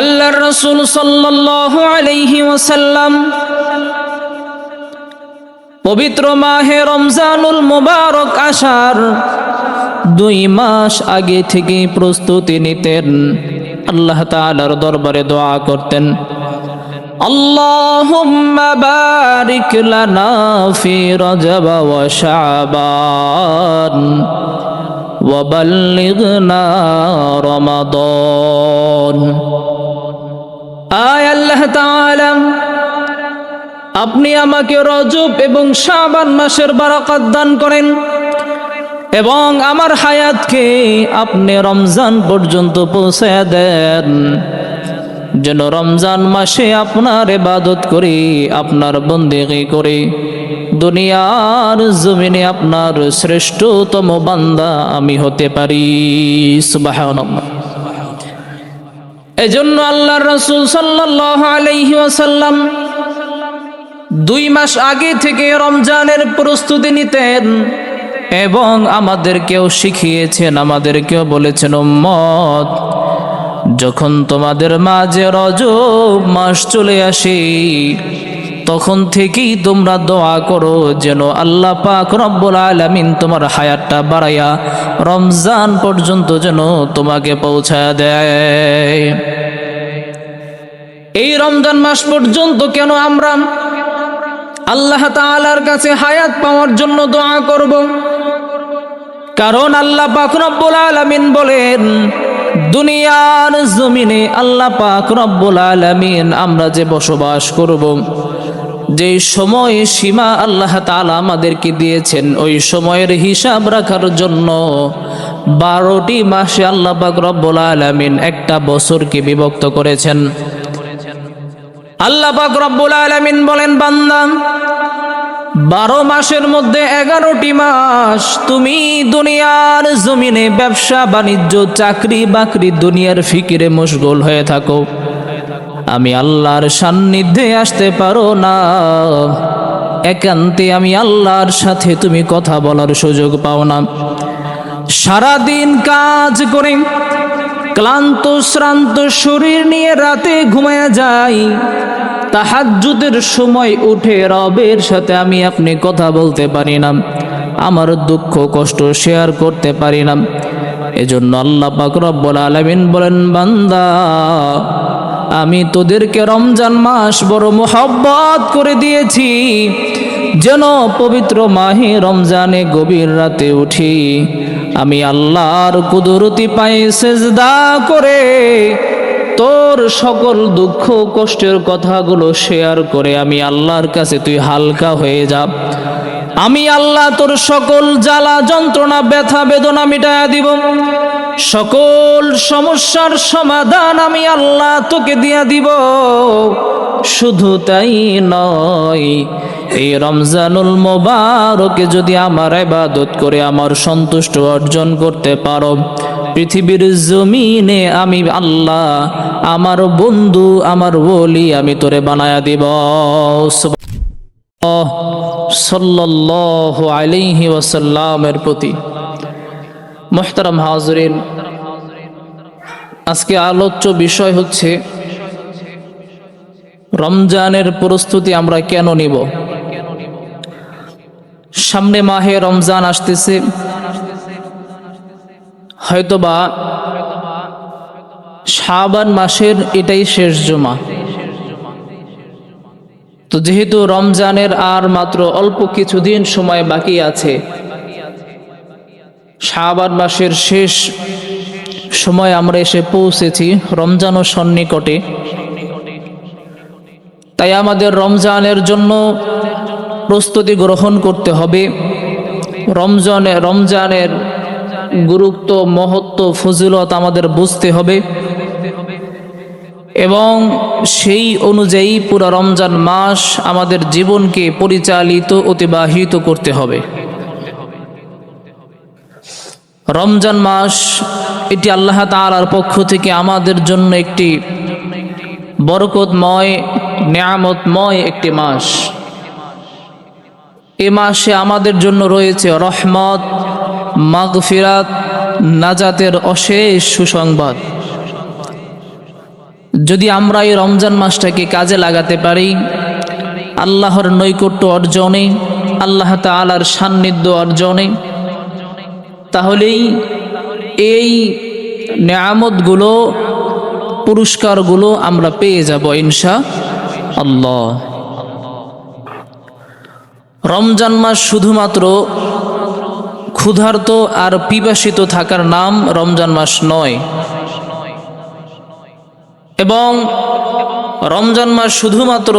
আল্লাহর রাসূল সাল্লাল্লাহু আলাইহি ওয়াসাল্লাম পবিত্র মাহে রমজানুল মুবারক আসার 2 মাস আগে থেকে প্রস্তুতি নিতেন। আল্লাহ তাআলার দরবারে দোয়া করতেন, আল্লাহুম্মা বারিক লানা ফি রজব ওয়া শাবান ওয়া বাল্লিগনা রমাদান। আয় আল্লাহ তাআলা, আপনি আমাকে রজব এবং শাবান মাসের বারাকাত দান করেন এবং আমার হায়াতকে আপনি রমজান পর্যন্ত পৌঁছায় দেন, যেন রমজান মাসে আপনার ইবাদত করি, আপনার বন্দেগি করি, দুনিয়ার জমিনে আপনার শ্রেষ্ঠতম বান্দা আমি হতে পারি। সুবহানাল্লাহ। এজন্য আল্লাহর রাসূল সাল্লাল্লাহু আলাইহি ওয়াসাল্লাম 2 মাস আগে থেকে রমজানের প্রস্তুতি নিতেন এবং আমাদেরকেও শিখিয়েছেন, আমাদেরকেও বলেছেন, উম্মত, যখন তোমাদের মাঝে রজব মাস চলে আসে তখন থেকেই তোমরা দোয়া করো যেন আল্লাহ পাক রব্বুল আলামিন তোমার হায়াতটা বাড়াইয়া রমজান পর্যন্ত যেন তোমাকে পৌঁছায় দেয়। এই রমজান মাস পর্যন্ত কেন আমরা আল্লাহ তাআলার কাছে হায়াত পাওয়ার জন্য দোয়া করব? কারণ আল্লাহ পাক রব্বুল আলামিন বলেন, দুনিয়ার জমিনে আল্লাহ পাক রব্বুল আলামিন আমরা যে বসবাস করব, যে সময় সীমা আল্লাহ তাআলা আমাদেরকে দিয়েছেন, ওই সময়ের হিসাব রাখার জন্য 12টি মাসে আল্লাহ পাক রব্বুল আলামিন একটা বছরকে বিভক্ত করেছেন। আল্লাহ পাক রব্বুল আলামিন বলেন, বান্দা, 12 মাসের মধ্যে 11টি মাস তুমি দুনিয়ার জমিনে ব্যবসা বাণিজ্য, চাকরি বাকরি, দুনিয়ার ফিকিরে মশগুল হয়ে থাকো, আমি আল্লাহর সান্নিধ্যে আসতে পারো না, একান্তে আমি আল্লাহর সাথে তুমি কথা বলার সুযোগ পাও না। সারাদিন কাজ করে ক্লান্ত শ্রান্ত শরীর নিয়ে রাতে ঘুমায়া যাই, তাহাজ্জুদের সময় উঠে রবের সাথে আমি আপনি কথা বলতে পারি না, আমার দুঃখ কষ্ট শেয়ার করতে পারি না। এজন্য আল্লাহ পাক রব্বুল আলামিন বলেন, বান্দা, আমি তোদেরকে রমজান মাস বড় মোহাব্বত করে দিয়েছি, যেন পবিত্র মাহে রমজানে গভীর রাতে উঠি আমি আল্লাহর কুদরতি পায়ে সেজদা করে তোর সকল দুঃখ কষ্টের কথাগুলো শেয়ার করে আমি আল্লাহর কাছে তুই হালকা হয়ে যা। আমি আল্লাহ তোর সকল জ্বালা যন্ত্রণা ব্যথা বেদনা মিটায়া দিব, সকল সমস্যার সমাধান আমি আল্লাহ তোকে দিয়া দিব। শুধু তাই নয়, এই রমজানুল মুবারকে যদি আমার ইবাদত করে আমার সন্তুষ্ট অর্জন করতে পারো, পৃথিবীর জমিনে আমি আল্লাহ আমার বন্ধু আমার ওলি আমি তোরে বানায়া দিব। সাল্লাল্লাহু আলাইহি ওয়াসাল্লামের প্রতি। মুহতারাম হাজরিন, আজকে আলোচ্য বিষয় হচ্ছে রমজানের প্রস্তুতি আমরা কেন নিব। সামনে মাহে রমজান আসতেছে, হয়তোবা শাবান মাসের এটাই শেষ জুমা। তো যেহেতু রমজানের আর মাত্র অল্প কিছুদিন সময় বাকি আছে, শাবান মাসের শেষ সময় আমরা এসে পৌঁছেছি, রমজানও সন্নিকটে। তাই আমাদের রমজানের জন্য প্রস্তুতি গ্রহণ করতে হবে। রমজানের গুরুত্ব, মহত্ব, ফজিলত আমাদের বুঝতে হবে এবং সেই অনুযায়ী পুরো রমজান মাস আমাদের জীবনকে পরিচালিত অতিবাহিত করতে হবে। রমজান মাস এটি আল্লাহ তাআলার পক্ষ থেকে আমাদের জন্য একটি বরকতময়, নিয়ামতময় একটি মাস। এ মাসে আমাদের জন্য রয়েছে রহমত, মাগফিরাত, নাজাতের অশেষ সুসংবাদ। যদি আমরা এই রমজান মাসটাকে কাজে লাগাতে পারি আল্লাহর নৈকট্য অর্জনে, আল্লাহ তাআলার সান্নিধ্য অর্জনে, তাহলেই এই নেয়ামতগুলো, পুরস্কারগুলো আমরা পেয়ে যাব ইনশাআল্লাহ। রমজান মাস শুধুমাত্র ক্ষুধার্ত আর পিপাসিত থাকার নাম রমজান মাস নয়, এবং রমজান মাস শুধুমাত্র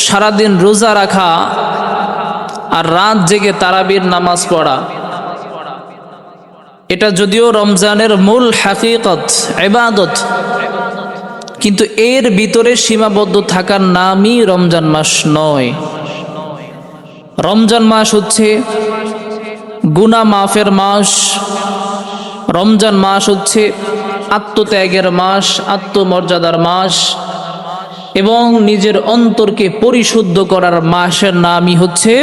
সারাদিন রোজা রাখা আর রাত জেগে তারাবির নামাজ পড়া, এটা যদিও রমজানের মূল হাকিকত, ইবাদত, কিন্তু এর ভিতরে সীমাবদ্ধ থাকার নামই রমজান মাস নয়। রমজান মাস হচ্ছে গুনাহ মাফের মাস। রমজান মাস হচ্ছে আত্মত্যাগের মাস, আত্মমর্যাদার মাস, এবং নিজের অন্তরকে পরিশুদ্ধ করার মাসের নামই হচ্ছে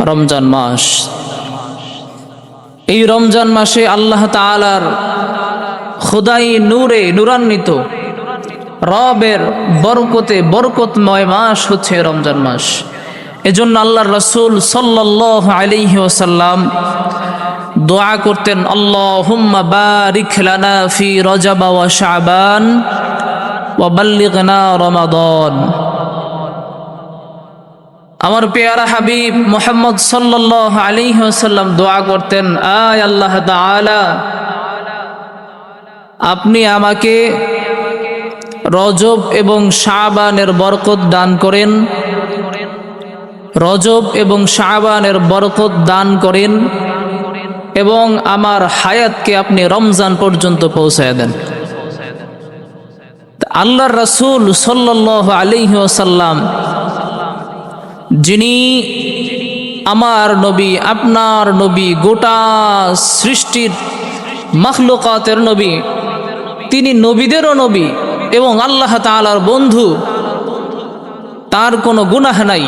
রমজান মাস। এই রমজান মাসে আল্লাহ তাআলার খোদাই নূরে নূরান্বিত রবের বরকতে বরকতময় মাস হচ্ছে রমজান মাস। এজন্য আল্লাহর রাসূল সাল্লাল্লাহু আলাইহি ওয়াসাল্লাম দোয়া করতেন, আল্লাহুম্মা বারিক লানা ফি রজব ওয়া শাবান ওয়া বাল্লিগনা রমাদান। আমার পেয়ারা হাবিব মুহাম্মদ সাল্লাল্লাহু আলাইহি ওয়াসাল্লাম দোয়া করতেন, আয় আল্লাহ তাআলা, আপনি আমাকে রজব এবং শাবানের বরকত দান করেন, রজব এবং শাবানের বরকত দান করেন, এবং আমার হায়াতকে আপনি রমজান পর্যন্ত পৌঁছায় দেন। আল্লাহর রাসূল সাল্লাল্লাহু আলাইহি ওয়াসাল্লাম, যিনি আমার নবী, আপনার নবী, গোটা সৃষ্টির মাখলুকাতের নবী, তিনি নবীদেরও নবী এবং আল্লাহ তাআলার বন্ধু, তার কোনো গুনাহ নাই।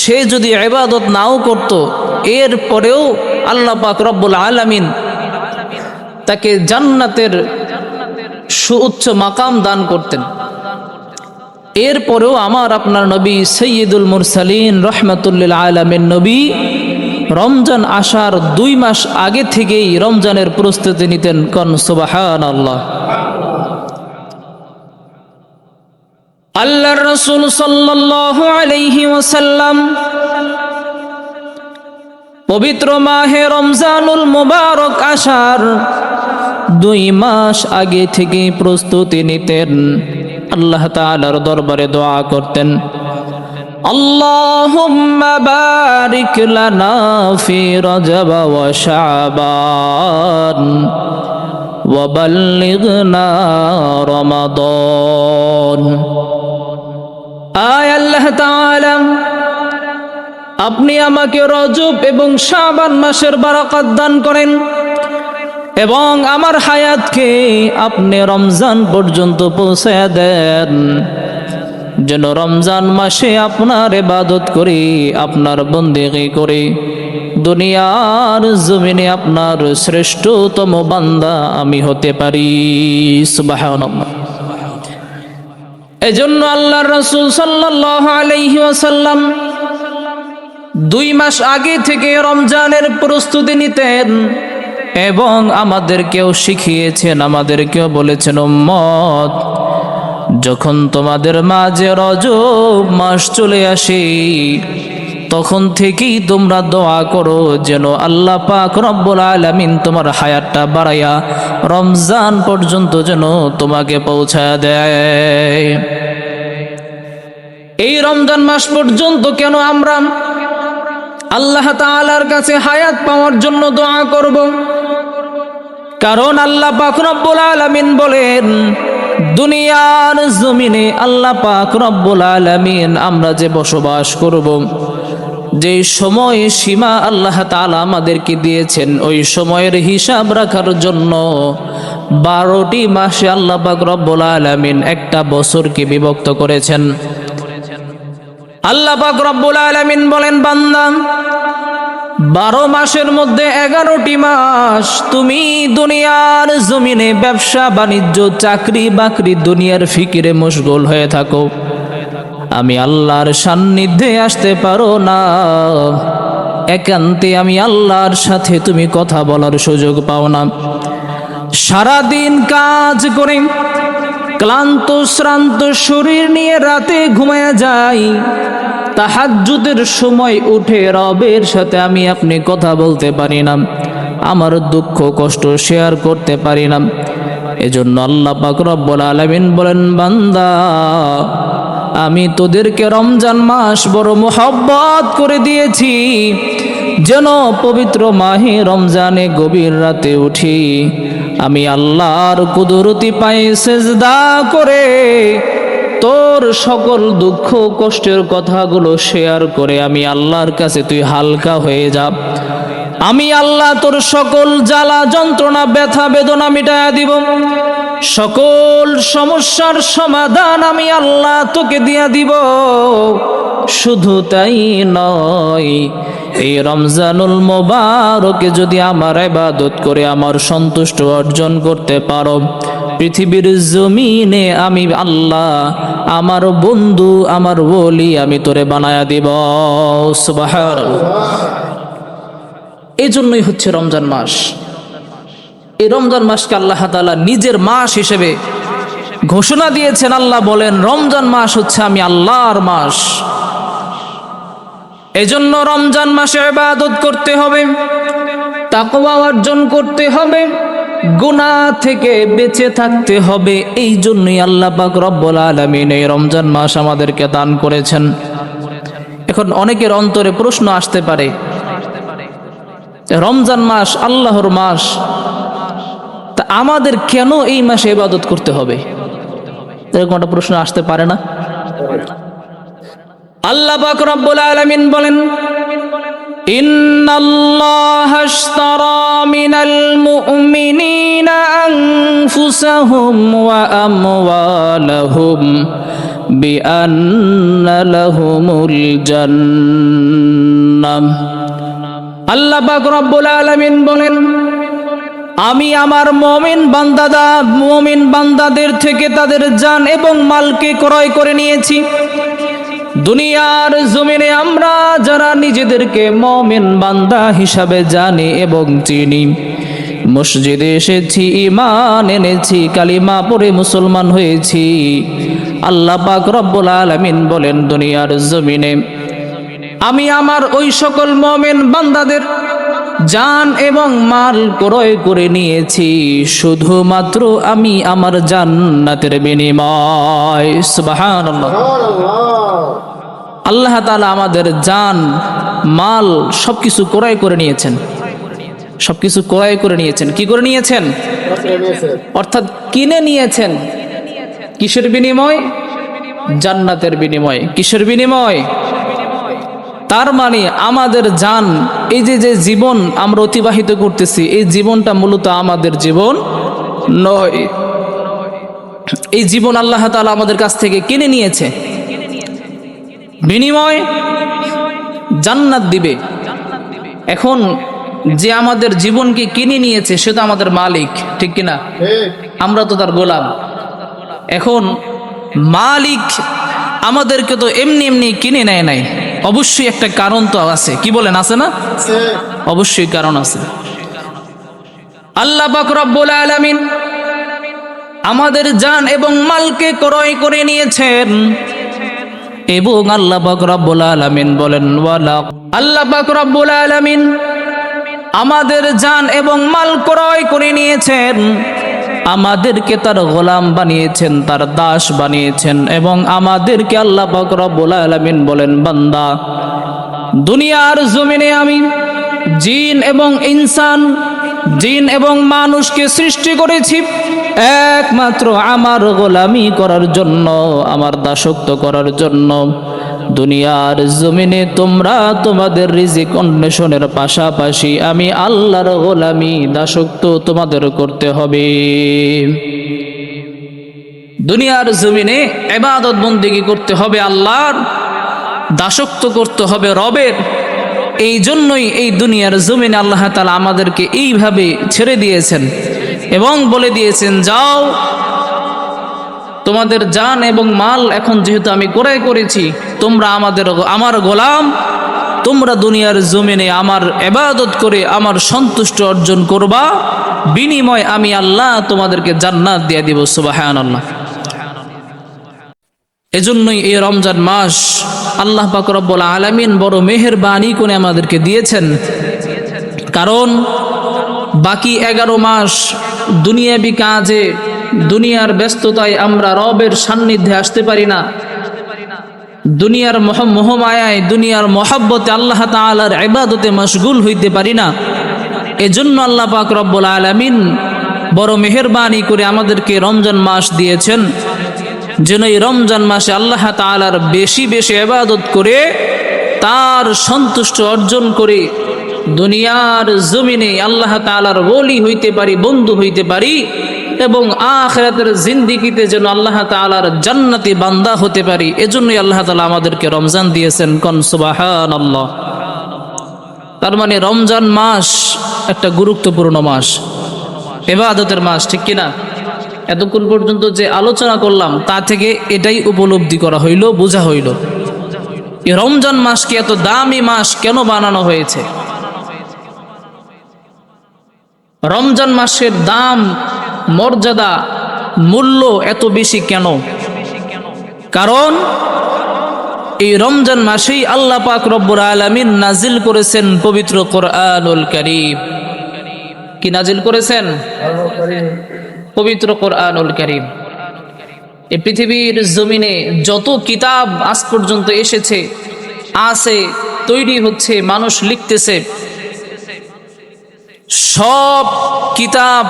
সে যদি ইবাদত নাও করত, এর পরেও আল্লাহ পাক রব্বুল আলামিন তাকে জান্নাতের সুউচ্চ মাকাম দান করতেন। এরপরেও আমার আপনার নবী সাইয়্যিদুল মুরসালিন রাহমাতুল লিল আলামিন নবী রমজান আসার 2 মাস আগে থেকেই রমজানের প্রস্তুতি নিতেন। কোন সুবহানাল্লাহ। আল্লাহর রাসূল সাল্লাল্লাহু আলাইহি ওয়াসাল্লাম পবিত্র মাহে রমজানুল মুবারক আসার 2 মাস আগে থেকে প্রস্তুতি নিতেন। আল্লাহ তাআলার দরবারে দোয়া করতেন, আল্লাহুম্মা বারিক লানা ফি রজব ওয়া শাবান ওয়া বাল্লিগনা রমাদান। আয় আল্লাহ তাআলা, আপনি আমাকে রজব এবং শাবান মাসের বারাকাত দান করেন এবং আমার হায়াতকে আপনি রমজান পর্যন্ত পৌঁছায় দেন, যেন রমজান মাসে আপনার ইবাদত করি, আপনার বন্দেগী করি, দুনিয়ার জমিনে আপনার শ্রেষ্ঠতম বান্দা আমি হতে পারি। সুবহানাল্লাহ। এজন্য আল্লাহর রাসূল সাল্লাল্লাহু আলাইহি ওয়াসাল্লাম 2 মাস আগে থেকে রমজানের প্রস্তুতি নিতেন এবং আমাদেরকেও শিখিয়েছেন, আমাদেরকেও বলেছেন, উম্মত, যখন তোমাদের মাঝে রজব মাস চলে আসে তখন থেকেই তোমরা দোয়া করো যেন আল্লাহ পাক রব্বুল আলামিন তোমার হায়াতটা বাড়াইয়া রমজান পর্যন্ত যেন তোমাকে পৌঁছায় দেয়। এই রমজান মাস পর্যন্ত কেন আমরা আল্লাহ তাআলার কাছে হায়াত পাওয়ার জন্য দোয়া করব? কারণ আল্লাহ পাক রব্বুল আলামিন বলেন, দুনিয়ার জমিনে আল্লাহ পাক রব্বুল আলামিন আমরা যে বসবাস করব, যে সময় সীমা আল্লাহ তাআলা আমাদেরকে দিয়েছেন, ওই সময়ের হিসাব রাখার জন্য 12টি মাসে আল্লাহ পাক রব্বুল আলামিন একটা বছরকে বিভক্ত করেছেন। আল্লাহ পাক রব্বুল আলামিন বলেন, বান্দা 12 মাসের মধ্যে 11টি মাস তুমি দুনিয়ার জমিনে ব্যবসা বাণিজ্য চাকরি বাকরি দুনিয়ার ফিকিরে মশগুল হয়ে থাকো, আমি আল্লাহর সান্নিধ্যে আসতে পারো না। একান্তে আমি আল্লাহর সাথে তুমি কথা বলার সুযোগ পাও না। সারাদিন কাজ করে ক্লান্ত শ্রান্ত শরীর নিয়ে রাতে ঘুমায়া যাই, তাহাজ্জুদের সময় উঠে রবের সাথে আমি আপনি কথা বলতে পারি না, আমার দুঃখ কষ্ট শেয়ার করতে পারি না। এজন্য আল্লাহ পাক রব্বুল আলামিন বলেন, বান্দা আমি তোদেরকে রমজান মাস বড় মোহাব্বত করে দিয়েছি, যেন পবিত্র মাহে রমজানে গভীর রাতে উঠি আমি আল্লাহর কুদরতি পায়ে সেজদা করে তোর সকল দুঃখ কষ্টের কথাগুলো শেয়ার করে আমি আল্লাহর কাছে তুই হালকা হয়ে যা। আমি আল্লাহ তোর সকল জ্বালা যন্ত্রণা ব্যথা বেদনা মিটায়া দিব, সকল সমস্যার সমাধান আমি আল্লাহ তোকে দিয়া দিব। শুধু তাই নয়, এই রমজানুল মোবারকে যদি আমার ইবাদত করে আমার সন্তুষ্ট অর্জন করতে পারো, পৃথিবীর জমিনে আমি আল্লাহ আমার বন্ধু আমার ওলি আমি তোরে বানায়া দিব। সুবহানাল্লাহ। এই জন্যই হচ্ছে রমজান মাস। এই রমজান মাসকে আল্লাহ তাআলা নিজের মাস হিসেবে ঘোষণা দিয়েছেন। আল্লাহ বলেন রমজান মাস হচ্ছে আমি আল্লাহর মাস। এজন্য রমজান মাসে ইবাদত করতে হবে, তাকওয়া অর্জন করতে হবে, গুনাহ থেকে বেঁচে থাকতে হবে। এই জন্যই আল্লাহ পাক রব্বুল আলামিন এই রমজান মাস আমাদেরকে দান করেছেন। এখন অনেকের অন্তরে প্রশ্ন আসতে পারে, রমজান মাস আল্লাহর মাস, তা আমাদের কেন এই মাসে ইবাদত করতে হবে? এরকম একটা প্রশ্ন আসতে পারে না? আল্লাহ পাক রব্বুল আলামিন বলেন, ইন্নাল্লাহা আশতারা মিনাল মুমিনিনা আনফুসাহুম ওয়া আমওয়ালাহুম বিআন্না লাহুমুল জান্নাহ। আল্লাহ পাক রব্বুল আলামিন বলেন, আমি আমার মুমিন বান্দাদের থেকে তাদের জান এবং মালকে ক্রয় করে নিয়েছি। দুনিয়ার জমিনে আমরা যারা নিজেদেরকে মুমিন বান্দা হিসাবে জানি এবং চিনি, মসজিদে এসেছি, ঈমান এনেছি, কালিমা পড়ে মুসলমান হয়েছি, আল্লাহ পাক রব্বুল আলামিন বলেন দুনিয়ার জমিনে আমি আমার ওই সকল মুমিন বান্দাদের জান এবং মাল ক্রয় করে নিয়েছি শুধুমাত্র আমি আমার জান্নাতের বিনিময়। সুবহানাল্লাহ। আল্লাহ তাআলা আমাদের জান মাল সবকিছু ক্রয় করে নিয়েছেন, সবকিছু ক্রয় করে নিয়েছেন। কি করে নিয়েছেন? অর্থাৎ কিনে নিয়েছেন। কিসের বিনিময়? জান্নাতের বিনিময়। কিসের বিনিময়? তার মানে আমাদের জান, এই যে জীবন আমরা অতিবাহিত করতেছি, এই জীবনটা মূলত আমাদের জীবন নয়। এই জীবন আল্লাহ তাআলা আমাদের কাছ থেকে কিনে নিয়েছে, বিনিময় জান্নাত দিবে। এখন যে আমাদের জীবনকে কিনে নিয়েছে সে তো আমাদের মালিক, ঠিক কিনা? আমরা তো তার গোলাম। এখন মালিক আমাদেরকে তো এমনি এমনি কিনে নেয় নাই, অবশ্যই একটা কারণ তো আছে। কি বলেন, আছে না? অবশ্যই কারণ আছে। আল্লাহ পাক রব্বুল আলামিন আমাদের জান এবং মালকে ক্রয় করে নিয়েছেন এবং আল্লাহ পাক রব্বুল আলামিন বলেন আল্লাহ পাক রব্বুল আলামিন আমাদের জান এবং মাল ক্রয় করে নিয়েছেন, আমাদেরকে তার গোলাম বানিয়েছেন, তার দাস বানিয়েছেন এবং আমাদেরকে আল্লাহ পাক রব্বুল আলামিন বলেন বান্দা দুনিয়ার জমিনে আমি জিন এবং ইনসান, জিন এবং মানুষকে সৃষ্টি করেছি একমাত্র আমার গোলামি করার জন্য, আমার দাসত্ব করার জন্য। দুনিয়ার জমিনে তোমরা তোমাদের রিজিক অন্বেষণের পাশাপাশি আমি আল্লাহর গোলামি দাসত্ব তোমাদের করতে হবে। দুনিয়ার জমিনে ইবাদত বন্দেগী করতে হবে আল্লাহর, দাসত্ব করতে হবে রবের। এই জন্যই এই দুনিয়ার জমিনে আল্লাহ তাআলা আমাদেরকে এইভাবে ছেড়ে দিয়েছেন এবং বলে দিয়েছেন, যাও তোমাদের জান এবং মাল এখন যেহেতু আমি ক্রয় করেছি, তোমরা আমার গোলাম, তোমরা দুনিয়ার জমিনে আমার ইবাদত করে আমার সন্তুষ্ট অর্জন করবা, বিনিময় আমি আল্লাহ তোমাদেরকে জান্নাত দিয়ে দিব। সুবহানাল্লাহ। এজন্যই এই রমজান মাস আল্লাহ পাক রব্বুল আলামিন বড় মেহেরবানি করে আমাদেরকে দিয়েছেন। কারণ বাকি 11 মাস দুনিয়াবি কাজে, দুনিয়ার ব্যস্ততায় আমরা রবের সান্নিধ্যে আসতে পারি না, দুনিয়ার মোহমায়ায়, দুনিয়ার মহব্বতে আল্লাহ তাআলার ইবাদতে মশগুল হইতে পারি না। এজন্য আল্লাহ পাক রব্বুল আলামিন বড় মেহেরবানি করে আমাদেরকে রমজান মাস দিয়েছেন, যেন এই রমজান মাসে আল্লাহ তাআলার বেশি বেশি ইবাদত করে তার সন্তুষ্ট অর্জন করে দুনিয়ার জমিনে আল্লাহ তাআলার ওলি হইতে পারি, বন্ধু হইতে পারি, এবং আখিরাতের জিন্দেগিতে যেন আল্লাহ তাআলার জান্নাতি বান্দা হতে পারি। এজন্যই আল্লাহ তাআলা আমাদেরকে রমজান দিয়েছেন। কোন সুবহানাল্লাহ। তার মানে রমজান মাস একটা গুরুত্বপূর্ণ মাস, ইবাদতের মাস, ঠিক কিনা? এতক্ষণ পর্যন্ত যে আলোচনা করলাম তা থেকে এটাই উপলব্ধি করা হইল, বোঝা হইল এই রমজান মাসকে এত দামি মাস কেন বানানো হয়েছে। রমজান মাসের দাম, মর্যাদা, মূল্য এত বেশি কেন? কারণ এই রমজান মাসেই আল্লাহ পাক রব্বুল আলামিন নাজিল করেছেন পবিত্র কোরআনুল কারীম। কি নাজিল করেছেন? পবিত্র কোরআনুল কারীম। এই পৃথিবীর জমিনে যত কিতাব আজ পর্যন্ত এসেছে, আছে, তৈরি হচ্ছে, মানুষ লিখতেছে, সব কিতাব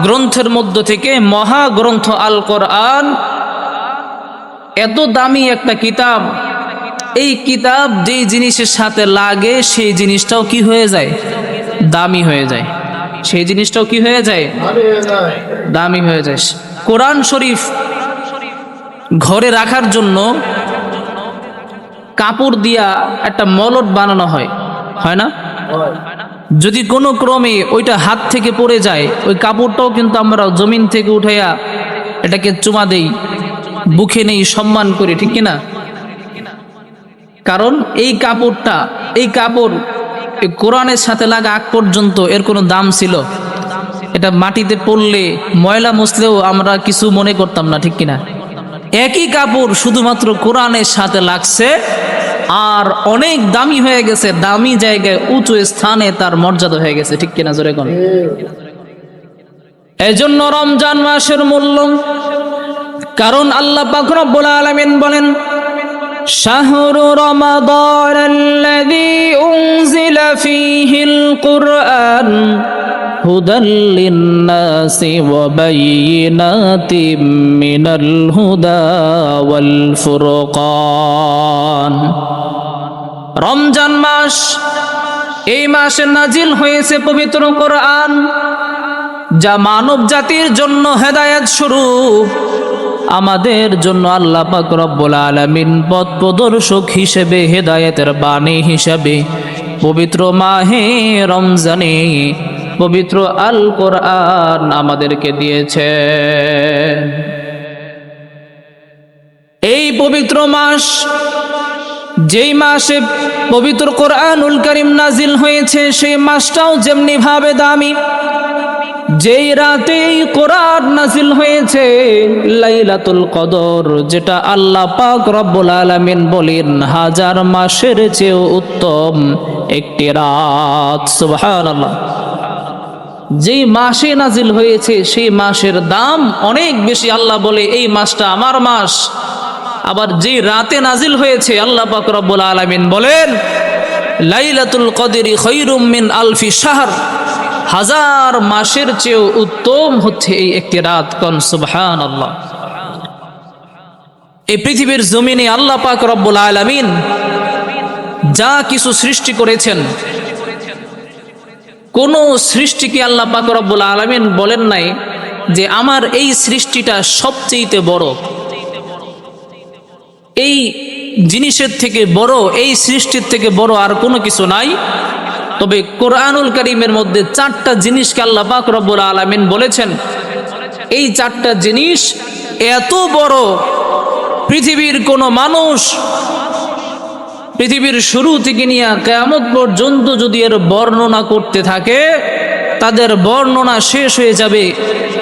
গ্রন্থের মধ্য থেকে মহাগ্রন্থ আল কোরআন এত দামি একটা কিতাব। এই কিতাব যেই জিনিসের সাথে লাগে সেই জিনিসটাও কি হয়ে যায়? দামি হয়ে যায়। সেই জিনিসটাও কি হয়ে যায়? দামি হয়ে যায়। কোরআন শরীফ ঘরে রাখার জন্য কাপড় দিয়া একটা মলট বানানো হয়, হয় না? যদি কোনো ক্রমে ওইটা হাত থেকে পড়ে যায়, ওই কাপড়টাও কিন্তু আমরা জমিন থেকে উঠাইয়া এটাকে চুমা দেই, বুকে নেই, সম্মান করি, ঠিক কিনা? কারণ এই কাপড়টা, এই কাপড় কোরআনের সাথে লাগা আগ পর্যন্ত এর কোনো দাম ছিল? এটা মাটিতে পড়লে, ময়লা মুছলেও আমরা কিছু মনে করতাম না, ঠিক কিনা? একই কাপড় শুধুমাত্র কোরআনের সাথে লাগছে আর অনেক দামি হয়ে গেছে, দামি জায়গায় উঁচু স্থানে তার মর্যাদা হয়ে গেছে, ঠিক কিনা? জোরে কোন। এজন্য রমজান মাসের মূল্য, কারণ আল্লাহ পাক রব্বুল আলামিন বলেন, শাহরু রমাদানাল্লাযী উনজিলা ফীহিল কুরআন হুদাল লিন্নাসি ওয়া বায়িনাতিম মিনাল হুদা ওয়াল ফুরকান। রমজান মাস, এই মাসে নাজিল হয়েছে পবিত্র কোরআন, যা মানব জাতির জন্য হেদায়েত স্বরূপ। আমাদের জন্য আল্লাহ পাক রব্বুল আলামিন পথ প্রদর্শক হিসেবে, হেদায়েতের বাণী হিসেবে পবিত্র মাহে রমজানে পবিত্র আল কোরআন আমাদেরকে দিয়েছে। এই পবিত্র মাস, যেই মাসে পবিত্র কোরআনুল কারীম নাজিল হয়েছে, সেই মাসটাও যেমনি ভাবে দামি। যেই রাতে কোরআন নাজিল হয়েছে, লাইলাতুল কদর, যেটা আল্লাহ পাক রব্বুল আলামিন বলেন 1000 মাসের চেয়েও উত্তম একটি রাত। সুবহানাল্লাহ। যেই মাসে নাজিল হয়েছে সেই মাসের দাম অনেক বেশি। আল্লাহ বলে এই মাসটা আমার মাস। আবার যেই রাতে নাজিল হয়েছে, আল্লাহ পাক রব্বুল আলামিন বলেন লাইলাতুল কদরি খায়রুম মিন আলফি শাহর, 1000 মাসের চেয়েও উত্তম হচ্ছে এই একটি রাত। কোন সুবহানাল্লাহ। এই পৃথিবীর জমিনে আল্লাহ পাক রব্বুল আলামিন যা কিছু সৃষ্টি করেছেন, কোন সৃষ্টিকে আল্লাহ পাক রব্বুল আলামিন বলেন নাই যে আমার এই সৃষ্টিটা সবচেয়ে বড়, এই জিনিসের থেকে বড়, এই সৃষ্টির থেকে বড় আর কোনো কিছু নাই। তবে কোরআনুল কারীমের মধ্যে 4টা জিনিসকে আল্লাহ পাক রব্বুল আলামিন বলেছেন, এই 4টা জিনিস এত বড়, পৃথিবীর কোনো মানুষ পৃথিবীর শুরু থেকে নিয়ে কিয়ামত পর্যন্ত যদি এর বর্ণনা করতে থাকে, তাদের বর্ণনা শেষ হয়ে যাবে,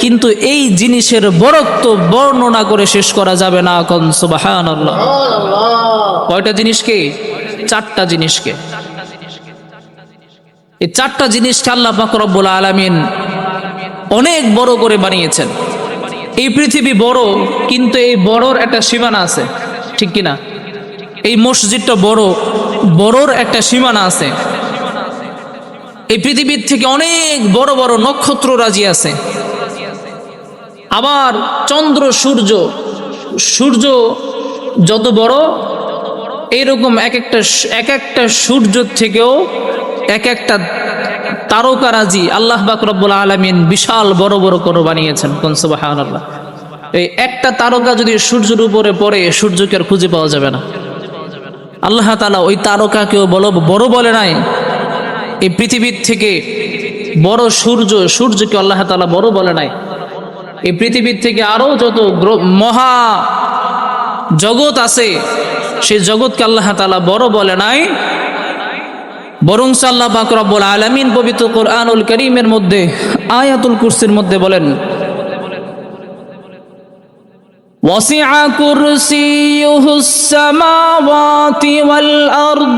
কিন্তু এই জিনিসের বড়ত্ব বর্ণনা করে শেষ করা যাবে না। কোন সুবহানাল্লাহ। কয়টা জিনিসকে? 4টা জিনিসকে। এই 4টা জিনিসকে আল্লাহ পাক রব্বুল আলামিন অনেক বড় করে বানিয়েছেন। এই পৃথিবী বড়, কিন্তু এই বড়র একটা সীমানা আছে, ঠিক কিনা? এই মসজিদটা বড়, বড়র একটা সীমানা আছে। এই পৃথিবীর থেকে অনেক বড় বড় নক্ষত্ররাজি আছে। আবার চন্দ্র, সূর্য যত বড়, এইরকম এক একটা সূর্য থেকেও এক একটা তারকারাজি আল্লাহ পাক রব্বুল আলামিন বিশাল বড় বড় করে বানিয়েছেন। কোন সুবহানাল্লাহ। এই একটা তারকা যদি সূর্যের উপরে পড়ে, সূর্যকে আর খুঁজে পাওয়া যাবে না। আল্লাহ তাআলা ওই তারকাকেও বড় বলে নাই। এই পৃথিবীর থেকে বড় সূর্যকে আল্লাহ তাআলা বড় বলে নাই। এই পৃথিবীর থেকে আরো যত মহা জগৎ আছে, সেই জগৎকে আল্লাহ তাআলা বড় বলে নাই, বরং আল্লাহ পাক রব্বুল আলামিন পবিত্র কোরআনুল কারীমের মধ্যে আয়াতুল কুরসির মধ্যে বলেন, ওয়াসিআ কুরসিয়ুহুস সামাওয়াতি ওয়াল আরদ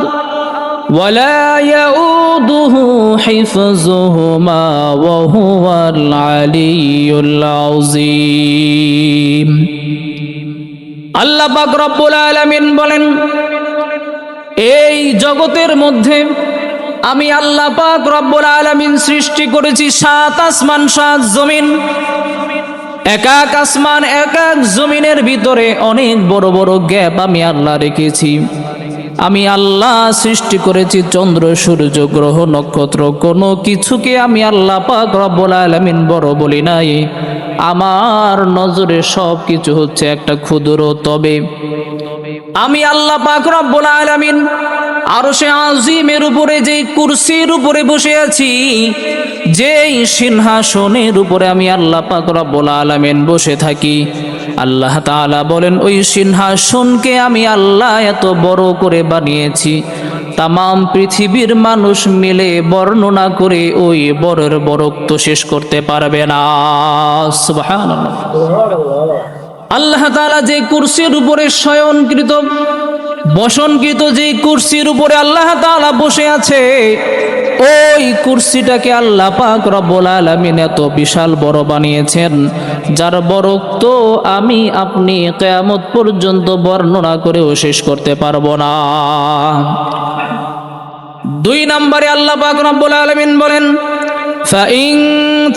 ওয়ালা ইয়াউদুহু হিফযুহুমা ওয়া হুয়াল আলিয়্যুল আযীম। আল্লাহ পাক রব্বুল আলামিন বলেন, এই জগতের মধ্যে আমি আল্লাহ পাক রব্বুল আলামিন সৃষ্টি করেছি 7 আসমান 7 জমিন। এক এক আসমান এক এক জমিনের ভিতরে অনেক বড় বড় গ্যাপ আমি আল্লাহ রেখেছি। আমি আল্লাহ সৃষ্টি করেছি চন্দ্র, সূর্য, গ্রহ, নক্ষত্র, কোনো কিছুকে আমি আল্লাহ পাক রব্বুল আলামিন বড় বলি নাই। আমার নজরে সব কিছু হচ্ছে একটা ক্ষুদ্র। তবে আমি আল্লাহ পাক রব্বুল আলামিন আরশে আজিমের উপরে যেই কুরসির উপরে বসে আছি, যেই সিংহাসনের উপরে আমি আল্লাহ পাক রব্বুল আলামিন বসে থাকি, আল্লাহ তাআলা বলেন ওই সিংহাসনকে আমি আল্লাহ এত বড় করে বানিয়েছি, তামাম পৃথিবীর মানুষ মিলে বর্ণনা করে ওই বড়ের বড়ত্ব শেষ করতে পারবে না। সুবহানাল্লাহ। আল্লাহ তাআলা যে কুরসির উপরে শয়নকৃত, বসনকৃত, যে কুরসির উপরে আল্লাহ তাআলা বসে আছে, ওই কুরসিটাকে আল্লাহ পাক রব্বুল আলামিন এত বিশাল বড় বানিয়েছেন, যার বড়ত্ব আমি আপনি কিয়ামত পর্যন্ত বর্ণনা করেও শেষ করতে পারবো না। 2 নম্বরে আল্লাহ পাক রব্বুল আলামিন বলেন, فَإِن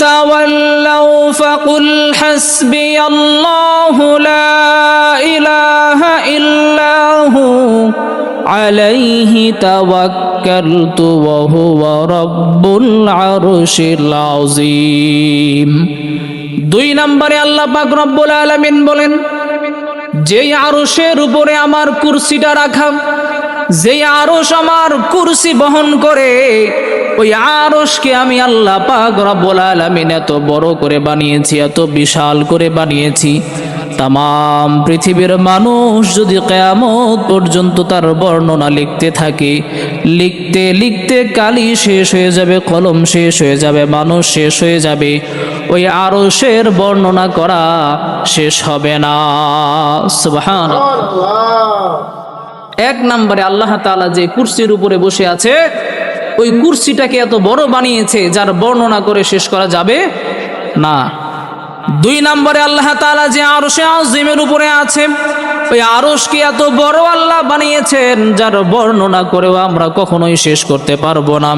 تَوَلَّوْا فَقُلْ حَسْبِيَ اللَّهُ لَا إِلَهَ إِلَّا هُوَ عَلَيْهِ تَوَكَّلْتُ وَهُوَ رَبُّ الْعَرْشِ الْعَظِيمِ। 2 নম্বরে আল্লাহ পাক রব্বুল আলামিন বলেন, যেই আরশের উপরে আমার কুরসিটা রাখা, যেই আরশ আমার কুরসি বহন করে, ওই আরশকে আমি আল্লাহ পাক রব্বুল আলামিন এত বড় করে বানিয়েছি, এত বিশাল করে বানিয়েছি, তামাম পৃথিবীর মানুষ যদি কিয়ামত পর্যন্ত তার বর্ণনা লিখতে থাকে, লিখতে লিখতে কালি শেষ হয়ে যাবে, কলম শেষ হয়ে যাবে, মানুষ শেষ হয়ে যাবে, ওই আরশের বর্ণনা করা শেষ হবে না। সুবহানাল্লাহ। 1 নম্বরে আল্লাহ তাআলা যে কুরসির উপরে বসে আছে, ওই কুরসিটাকে এত বড় বানিয়েছে যার বর্ণনা করে শেষ করা যাবে না। 2 নম্বরে আল্লাহ তাআলা যে আরশে আজিমের উপরে আছে, ওই আরশকে এত বড় আল্লাহ বানিয়েছেন যার বর্ণনা করেও আমরা কখনোই শেষ করতে পারবো না।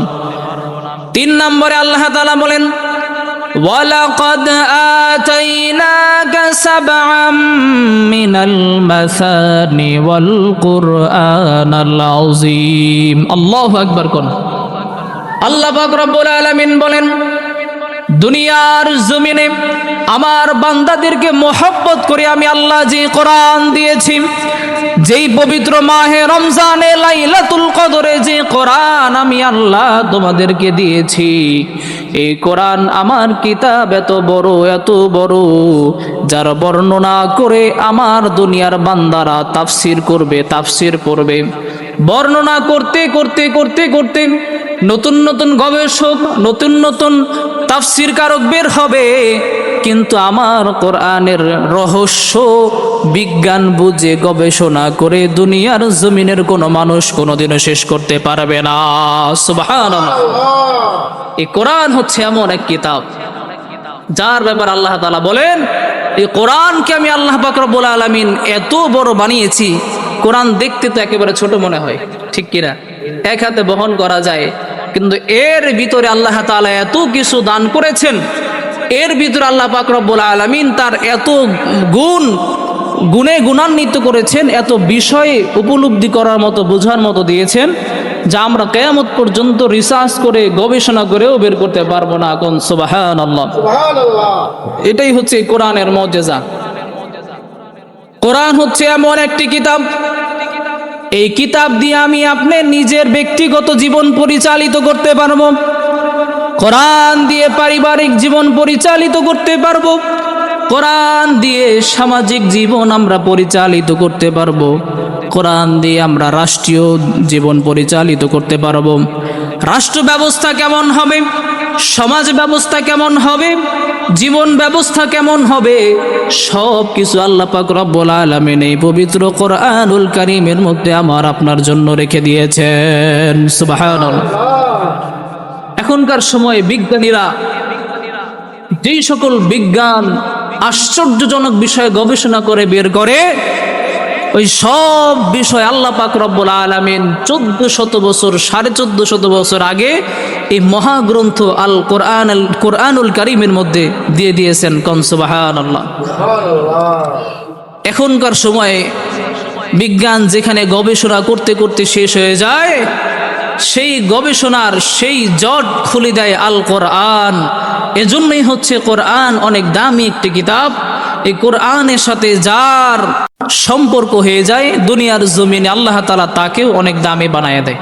3 নম্বরে আল্লাহ তাআলা বলেন, وَلَقَدْ آتَيْنَاكَ سَبْعًا مِنَ الْمَثَانِي وَالْقُرْآنَ الْعَظِيمَ। আল্লাহু আকবার কোন। আল্লাহ পাক রব্বুল আলামিন বলেন, দুনিয়ার জমিনে আমার বান্দাদেরকে মোহাব্বত করে আমি আল্লাহ যে কোরআন দিয়েছি, যেই পবিত্র মাহে রমজানে লাইলাতুল কদরে যে কোরআন আমি আল্লাহ তোমাদেরকে দিয়েছি, এই কোরআন আমার কিতাব এত বড়, যার বর্ণনা করে আমার দুনিয়ার বান্দারা তাফসির করবে। বর্ণনা করতে নতুন গবেষক, নতুন তাফসির কারক বের হবে, কিন্তু আমার কোরআনের রহস্য বিজ্ঞান বুঝে গবেষণা করে দুনিয়ার জমিনের কোনো মানুষ কোনোদিনও শেষ করতে পারবে না। সুবহানাল্লাহ। এই কোরআন হচ্ছে এমন এক কিতাব যার ব্যাপার আল্লাহ তাআলা বলেন, এই কোরআনকে আমি আল্লাহ পাক রব্বুল আলামিন এত বড় বানিয়েছি। কোরআন দেখতে তো একেবারে ছোট মনে হয়, ঠিক কিনা? এক হাতে বহন করা যায়, কিন্তু এর ভিতরে আল্লাহ তাআলা এত কিছু দান করেছেন। এর ভিতরে আল্লাহ পাক রব্বুল আলামিন তার এত গুণে গুণান্বিত করেছেন, এত বিষয়ে উপলব্ধি করার মতো, বোঝার মতো দিয়েছেন, যা আমরা কিয়ামত পর্যন্ত রিসার্চ করে গবেষণা করেও বের করতে পারবো না। কোন সুবহানাল্লাহ। এটাই হচ্ছে কোরআনের মুজিজা। কোরআন হচ্ছে এমন একটি কিতাব, এই কিতাব দিয়ে আমি আপনি নিজের ব্যক্তিগত জীবন পরিচালিত করতে পারবো। কোরআন দিয়ে পারিবারিক জীবন পরিচালিত করতে পারবো। কোরআন দিয়ে সামাজিক জীবন আমরা পরিচালিত করতে পারবো। কোরআন দিয়ে আমরা রাষ্ট্রীয় জীবন পরিচালিত করতে পারবো। রাষ্ট্র ব্যবস্থা কেমন হবে, সমাজ ব্যবস্থা কেমন হবে, জীবন ব্যবস্থা কেমন হবে, সব কিছু আল্লাহ পাক রব্বুল আলামিন এই পবিত্র কোরআনুল কারীমের মধ্যে আমার আপনার জন্য রেখে দিয়েছেন। সুবহানাল্লাহ। এখনকার সময়ে বিজ্ঞানীরা যেই সকল বিজ্ঞান আশ্চর্যজনক বিষয়ে গবেষণা করে বের করে, ওই সব বিষয় আল্লাহ পাক রব্বুল আলামিন 1400 বছর, 1450 বছর আগে এই মহাগ্রন্থ আল কোরআনুল কারীমের মধ্যে দিয়ে দিয়েছেন। কোন সুবহানাল্লাহ। এখনকার সময়ে বিজ্ঞান যেখানে গবেষণা করতে শেষ হয়ে যায়, সেই গবেষণার সেই জট খুলে দেয় আল কোরআন। এজন্যই হচ্ছে কোরআন অনেক দামি একটি কিতাব। এই কোরআনের সাথে যার সম্পর্ক হয়ে যায় দুনিয়ার জমিনে, আল্লাহ তাআলা তাকেও অনেক দামি বানায় দেয়।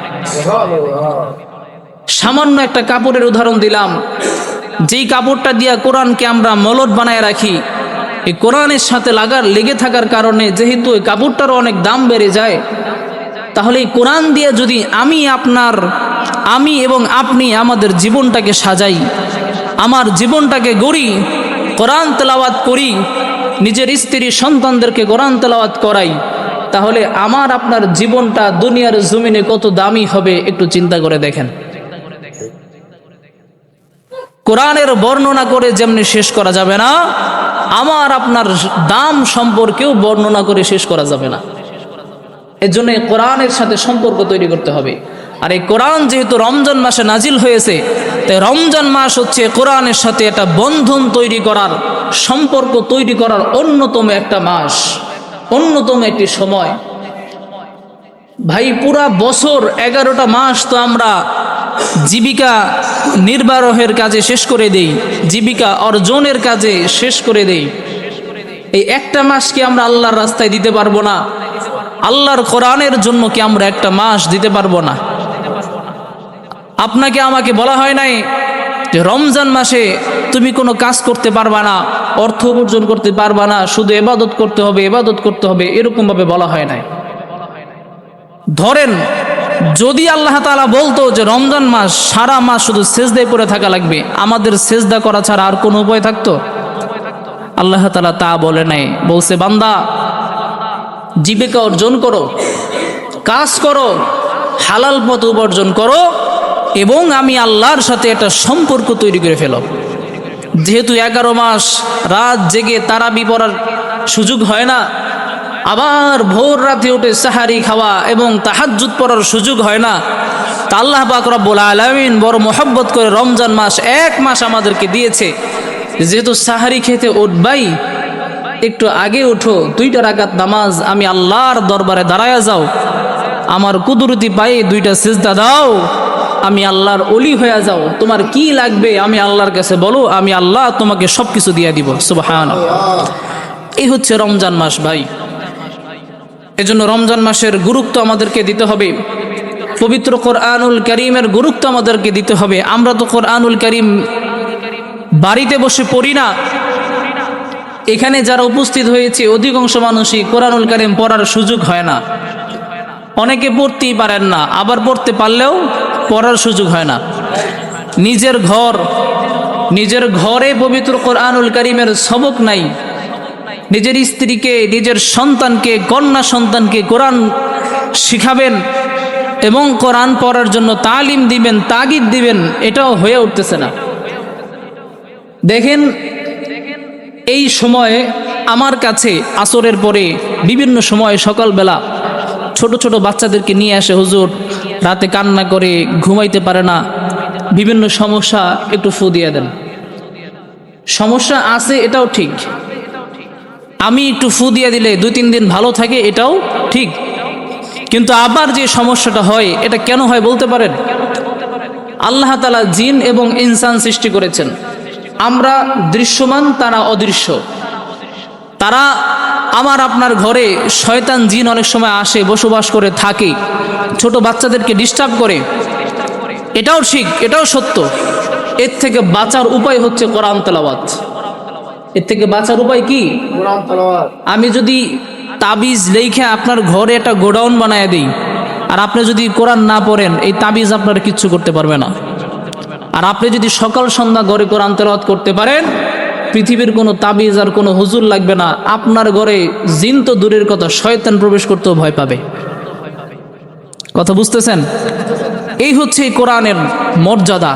সামান্য একটা কাপড়ের উদাহরণ দিলাম, যেই কাপড়টা দিয়া কোরআনকে আমরা মলট বানায় রাখি, এই কোরআনের সাথে লেগে থাকার কারণে যেহেতু এই কাপড়টারও অনেক দাম বেড়ে যায়, তাহলে এই কোরআন দিয়ে যদি আমি এবং আপনি আমাদের জীবনটাকে সাজাই, আমার জীবনটাকে গড়ি, কোরআন তেলাওয়াত করি, নিজের স্ত্রী সন্তানদেরকে কোরআন তেলাওয়াত করাই, তাহলে আমার আপনার জীবনটা দুনিয়ার জমিনে কত দামি হবে একটু চিন্তা করে দেখেন। কোরআনের বর্ণনা করে যেমনি শেষ করা যাবে না, আমার আপনার দাম সম্পর্কেও বর্ণনা করে শেষ করা যাবে না। এর জন্য কোরআনের সাথে সম্পর্ক তৈরি করতে হবে। আর এই কোরআন যেহেতু রমজান মাসে নাজিল হয়েছে, তাই রমজান মাস হচ্ছে কোরআনের সাথে একটা বন্ধন তৈরি করার, সম্পর্ক তৈরি করার অন্যতম একটা মাস, অন্যতম একটি সময়। ভাই, পুরা বছর 11টা মাস তো আমরা জীবিকা নির্বাহের কাজে শেষ করে দেই, জীবিকা অর্জনের কাজে শেষ করে দেই। এই একটা মাস কি আমরা আল্লাহর রাস্তায় দিতে পারবো না? আল্লাহর কোরআনের জন্য কি আমরা একটা মাস দিতে পারবো না? আপনাকে আমাকে বলা হয় নাই যে রমজান মাসে তুমি কোনো কাজ করতে পারবা না, অর্থ উপার্জন করতে পারবা না, শুধু ইবাদত করতে হবে, এরকম ভাবে বলা হয় নাই। ধরেন যদি আল্লাহ তাআলা বলতো যে রমজান মাস সারা মাস শুধু সেজদায় পড়ে থাকা লাগবে, আমাদের সেজদা করা ছাড়া আর কোনো উপায় থাকতো? আল্লাহ তাআলা তা বলে নাই। বলছে, বান্দা জীবিকা অর্জন করো, কাজ করো, হালাল পথ উপার্জন করো, এবং আমি আল্লাহর সাথে একটা সম্পর্ক তৈরি করে ফেলো। যেহেতু 11 মাস রাত জেগে তারাবি পড়ার সুযোগ হয় না, আবার ভোর রাতে উঠে সাহারি খাওয়া এবং তাহাজ্জুদ পড়ার সুযোগ হয় না, তা আল্লাহ পাক রব্বুল আলামিন বড় মহব্বত করে রমজান মাস 1 মাস আমাদেরকে দিয়েছে। যেহেতু সাহারি খেতে উঠবাই, একটু আগে উঠো, 2টা রাকাত নামাজ আমি আল্লাহর দরবারে দাঁড়ায়া যাও, আমার কুদরতি পায়ে 2টা সিজদা দাও, আমি আল্লাহর ওলি হয়ে যাও, তোমার কি লাগবে আমি আল্লাহর কাছে বলো, আমি আল্লাহ তোমাকে সব কিছু দিয়ে দিব। সুবহানাল্লাহ। এই হচ্ছে রমজান মাস ভাই। এজন্য রমজান মাসের গুরুত্ব আমাদেরকে দিতে হবে, পবিত্র কোরআনুল কারীমের গুরুত্ব আমাদেরকে দিতে হবে। আমরা তো কোরআনুল কারীম বাড়িতে বসে পড়ি না, এখানে যারা উপস্থিত হয়েছে অধিকাংশ মানুষই কোরআনুল কারীম পড়ার সুযোগ হয় না। অনেকে পড়তেই পারেন না, আবার পড়তে পারলেও পড়ার সুযোগ হয় না। নিজের ঘরে পবিত্র কোরআনুল কারীমের সবক নাই, নিজের স্ত্রীকে, নিজের সন্তানকে, কন্যা সন্তানকে কোরআন শিখাবেন এবং কোরআন পড়ার জন্য তালিম দিবেন, তাগিদ দিবেন, এটাও হয়ে উঠতেছে না। দেখেন এই সময়ে আমার কাছে আসরের পরে বিভিন্ন সময় সকালবেলা ছোট ছোট বাচ্চাদেরকে নিয়ে আসে, হুজুর রাতে কান্না করে ঘুমাইতে পারে না, বিভিন্ন সমস্যা, একটু ফু দিয়ে দেন। সমস্যা আছে এটাও ঠিক, আমি একটু ফু দিয়ে দিলে 2-3 দিন ভালো থাকে এটাও ঠিক, কিন্তু আবার যে সমস্যাটা হয় এটা কেন হয় বলতে পারেন? আল্লাহ তাআলা জিন এবং ইনসান সৃষ্টি করেছেন, আমরা দৃশ্যমান, তারা অদৃশ্য। তারা আমার আপনার ঘরে শয়তান জিন অনেক সময় আসে, বসবাস করে থাকে, ছোট বাচ্চাদেরকে ডিস্টার্ব করে, এটাও ঠিক, এটাও সত্য। এর থেকে বাঁচার উপায় হচ্ছে কোরআন তেলাওয়াত। এর থেকে বাঁচার উপায় কি? কোরআন তেলাওয়াত। আমি যদি তাবিজ লেখে আপনার ঘরে একটা গোডাউন বানায় দিই, আর আপনি যদি কোরআন না পড়েন, এই তাবিজ আপনার কিচ্ছু করতে পারবে না। আর আপনি যদি সকাল সন্ধ্যা ঘরে কোরআন তেলাওয়াত করতে পারেন, পৃথিবীর কোনো তাবিজ আর কোনো হুজুর লাগবে না। আপনার ঘরে জিন তো দূরের কথা, শয়তান প্রবেশ করতেও ভয় পাবে। কথা বুঝতেছেন? এই হচ্ছে এই কোরআনের মর্যাদা।